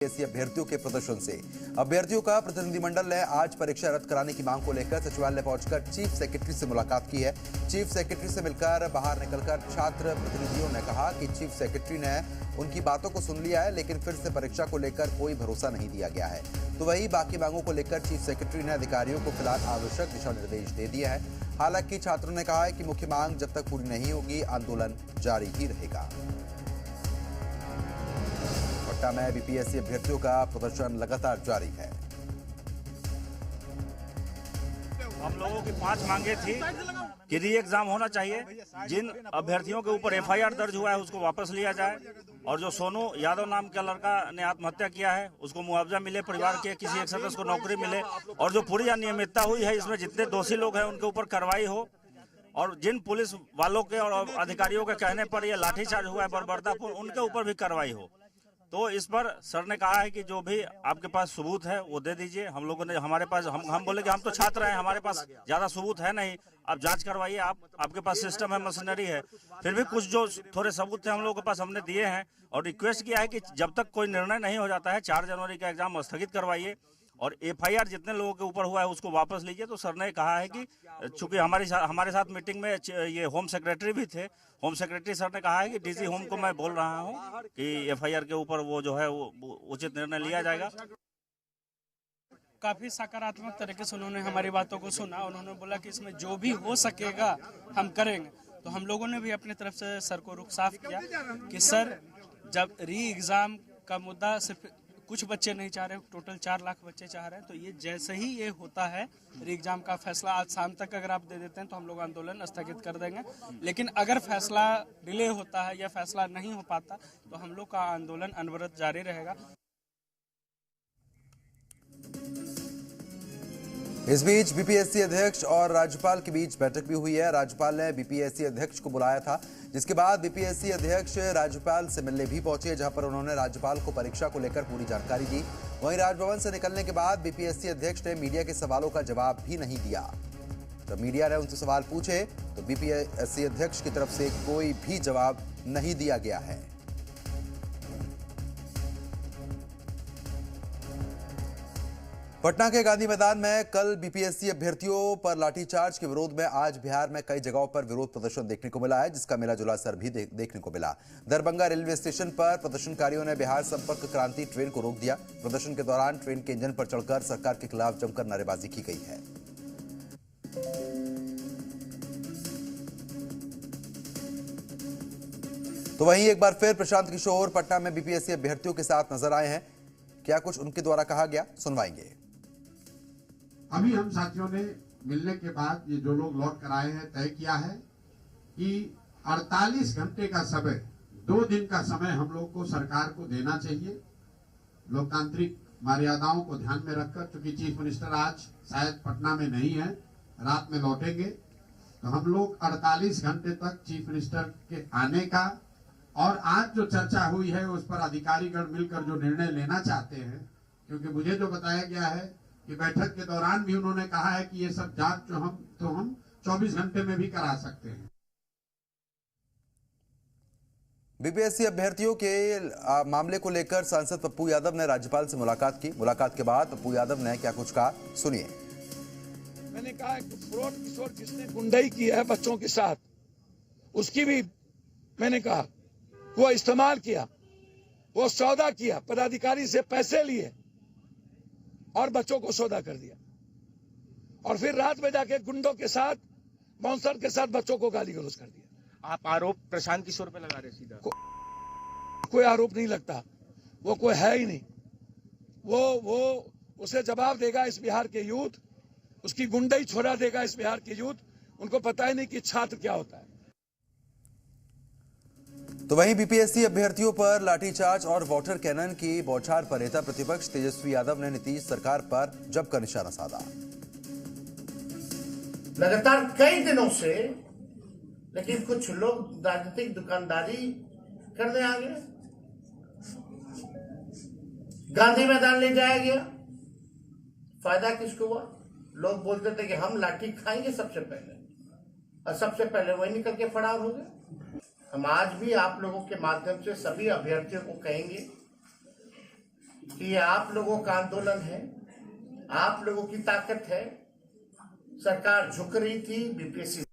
BPSC अभ्यर्थियों के प्रदर्शन से अभ्यर्थियों का प्रतिनिधिमंडल ने आज परीक्षा रद्द कराने की मांग को लेकर सचिवालय पहुंचकर चीफ सेक्रेटरी से मुलाकात की है। चीफ सेक्रेटरी से मिलकर बाहर निकलकर छात्र प्रतिनिधियों ने कहा कि चीफ सेक्रेटरी ने उनकी बातों को सुन लिया है, लेकिन फिर से परीक्षा को लेकर कोई भरोसा नहीं दिया गया है। तो वही बाकी मांगों को लेकर चीफ सेक्रेटरी ने अधिकारियों को फिलहाल आवश्यक दिशा निर्देश दे दिए हैं। हालांकि छात्रों ने कहा है कि मुख्य मांग जब तक पूरी नहीं होगी आंदोलन जारी ही रहेगा। पटना में बीपीएससी अभ्यर्थियों का प्रदर्शन लगातार जारी है। हम लोगों की 5 मांगे थी कि री एग्जाम होना चाहिए, जिन अभ्यर्थियों के ऊपर एफआईआर दर्ज हुआ है उसको वापस लिया जाए, और जो सोनू यादव नाम का लड़का ने आत्महत्या किया है उसको मुआवजा मिले, परिवार के किसी एक सदस्य को नौकरी मिले, और जो पूरी अनियमितता हुई है इसमें जितने दोषी लोग हैं उनके ऊपर कार्रवाई हो, और जिन पुलिस वालों के और अधिकारियों के कहने पर यह लाठीचार्ज हुआ है बर्बरतापूर्ण, उनके ऊपर भी कार्रवाई हो। तो इस पर सर ने कहा है कि जो भी आपके पास सबूत है वो दे दीजिए। हम लोगों ने हमारे पास हम बोले कि हम तो छात्र हैं, हमारे पास ज्यादा सबूत है नहीं, आप जांच करवाइए, आपके पास सिस्टम है, मशीनरी है। फिर भी कुछ जो थोड़े सबूत थे हम लोगों के पास हमने दिए हैं, और रिक्वेस्ट किया है कि जब तक कोई निर्णय नहीं हो जाता है 4 जनवरी का एग्जाम स्थगित करवाइए, और एफआईआर जितने लोगों के ऊपर हुआ है उसको वापस लीजिए। तो सर ने कहा है कि चूंकि हमारे साथ मीटिंग में ये होम सेक्रेटरी भी थे, होम सेक्रेटरी सर ने कहा है कि डीसी होम को मैं बोल रहा हूं कि एफआईआर के ऊपर वो जो है वो उचित निर्णय लिया जाएगा। काफी सकारात्मक तरीके से उन्होंने हमारी बातों को सुना। उन्होंने बोला कि इसमें जो भी हो सकेगा हम करेंगे। तो हम लोगों ने भी अपनी तरफ से सर को रुख साफ किया कि सर, जब री एग्जाम का मुद्दा सिर्फ कुछ बच्चे नहीं चाह रहे, टोटल 4 लाख बच्चे चाह रहे हैं, तो ये जैसे ही ये होता है री एग्जाम का फैसला आज शाम तक अगर आप दे देते हैं तो हम लोग आंदोलन स्थगित कर देंगे। लेकिन अगर फैसला डिले होता है या फैसला नहीं हो पाता तो हम लोग का आंदोलन अनवरत जारी रहेगा। इस बीच बीपीएससी अध्यक्ष और राज्यपाल के बीच बैठक भी हुई है। राज्यपाल ने बीपीएससी अध्यक्ष को बुलाया था, जिसके बाद बीपीएससी अध्यक्ष राज्यपाल से मिलने भी पहुंचे, जहां पर उन्होंने राज्यपाल को परीक्षा को लेकर पूरी जानकारी दी। वहीं राजभवन से निकलने के बाद बीपीएससी अध्यक्ष ने मीडिया के सवालों का जवाब भी नहीं दिया। जब मीडिया ने उनसे सवाल पूछे तो बीपीएससी अध्यक्ष की तरफ से कोई भी जवाब नहीं दिया गया है। पटना के गांधी मैदान में कल बीपीएससी अभ्यर्थियों पर लाठीचार्ज के विरोध में आज बिहार में कई जगहों पर विरोध प्रदर्शन देखने को मिला है, जिसका मिला जुला असर भी देखने को मिला। दरभंगा रेलवे स्टेशन पर प्रदर्शनकारियों ने बिहार संपर्क क्रांति ट्रेन को रोक दिया। प्रदर्शन के दौरान ट्रेन के इंजन पर चढ़कर सरकार के खिलाफ जमकर नारेबाजी की गई है। तो वहीं एक बार फिर प्रशांत किशोर पटना में बीपीएससी अभ्यर्थियों के साथ नजर आए हैं। क्या कुछ उनके द्वारा कहा गया, सुनवाएंगे। अभी हम साथियों ने मिलने के बाद ये जो लोग लौट कर आए हैं तय किया है कि 48 घंटे का समय, 2 दिन का समय हम लोग को सरकार को देना चाहिए, लोकतांत्रिक मर्यादाओं को ध्यान में रखकर। क्योंकि चीफ मिनिस्टर आज शायद पटना में नहीं है, रात में लौटेंगे, तो हम लोग 48 घंटे तक चीफ मिनिस्टर के आने का, और आज जो चर्चा हुई है उस पर अधिकारीगण मिलकर जो निर्णय लेना चाहते हैं, क्योंकि मुझे जो बताया गया है कि बैठक के दौरान भी उन्होंने कहा है कि ये सब जांच जो हम 24 घंटे में भी करा सकते हैं। बीपीएससी अभ्यर्थियों के मामले को लेकर सांसद पप्पू यादव ने राज्यपाल से मुलाकात की। मुलाकात के बाद पप्पू यादव ने क्या कुछ कहा, सुनिए। मैंने कहा कि प्रौढ़ किशोर जिसने गुंडाई की है बच्चों के साथ, उसकी भी मैंने कहा वो इस्तेमाल किया, वो सौदा किया, पदाधिकारी से पैसे लिए और बच्चों को सौदा कर दिया, और फिर रात में जाके गुंडों के साथ, बाउंसर के साथ बच्चों को गाली गलौज कर दिया। आप आरोप प्रशांत किशोर पे लगा रहे सीधा? कोई आरोप नहीं लगता, वो कोई है ही नहीं। वो उसे जवाब देगा इस बिहार के यूथ, उसकी गुंडाई छोड़ा देगा इस बिहार के यूथ। उनको पता ही नहीं कि छात्र क्या होता है। तो वहीं बीपीएससी अभ्यर्थियों पर लाठीचार्ज और वाटर कैनन की बौछार पर नेता प्रतिपक्ष तेजस्वी यादव ने नीतीश सरकार पर जमकर निशाना साधा। लगातार कई दिनों से, लेकिन कुछ लोग राजनीतिक दुकानदारी करने आ गए। गांधी मैदान ले जाया गया, फायदा किसको हुआ? लोग बोलते थे कि हम लाठी खाएंगे सबसे पहले, और सबसे पहले वही निकल के फरार हो गए। हम आज भी आप लोगों के माध्यम से सभी अभ्यर्थियों को कहेंगे कि ये आप लोगों का आंदोलन है, आप लोगों की ताकत है। सरकार झुक रही थी, बीपीएससी